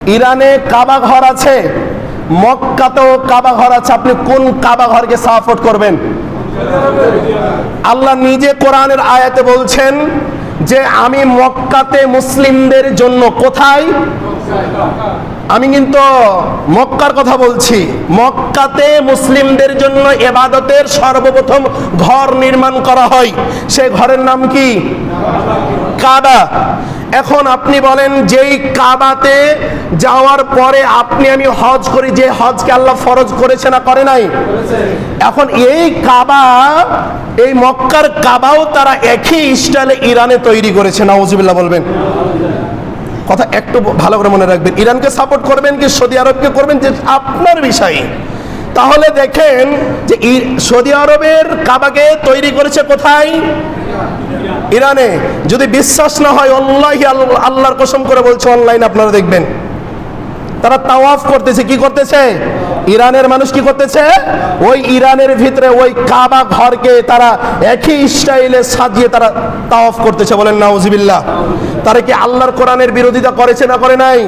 ইরানে কাবা ঘর আছে, মক্কাতেও কাবা ঘর আছে, আপনি কোন কাবা ঘরকে সাপোর্ট করবেন? আল্লাহ নিজে কোরআনের আয়াতে বলছেন যে আমি মক্কাতে মুসলিমদের জন্য, কোথায়? আমি কিন্তু মক্কার কথা বলছি। মক্কাতে মুসলিমদের জন্য ইবাদতের সর্বপ্রথম ঘর নির্মাণ করা হয়, সেই ঘরের নাম কি? কাবা। এখন আপনি বলেন, যেই কাবাতে যাওয়ার পরে আপনি আমি হজ করি, যে হজকে আল্লাহ ফরজ করেছে না করে নাই? এখন এই কাবা, এই মক্কার কাবাও তারা একই স্টাইলে ইরানে তৈরি করেছে। নাউজুবিল্লাহ বলবেন। কথা একটু ভালো করে মনে রাখবেন, ইরানকে সাপোর্ট করবেন কি সৌদি আরবকে করবেন, যে আপনার বিষয়। তাহলে দেখেন যে সৌদি আরবের কাবাকে তৈরি করেছে কোথায়? ইরানে। যদি বিশ্বাস না হয়, আল্লাহি আল্লাহর কসম করে বলছে, অনলাইন আপনারা দেখবেন, তারা তাওয়াফ করতেছে। কি করতেছে? ইরানের মানুষ কি করতেছে? ওই ইরানের ভিতরে ওই কাবা ঘরকে তারা একই স্টাইলে সাজিয়ে তারা তাওয়াফ করতেছে। বলেন নাউজুবিল্লাহ। তারা কি আল্লাহর কোরআনের বিরোধিতা করেছে না করে নাই?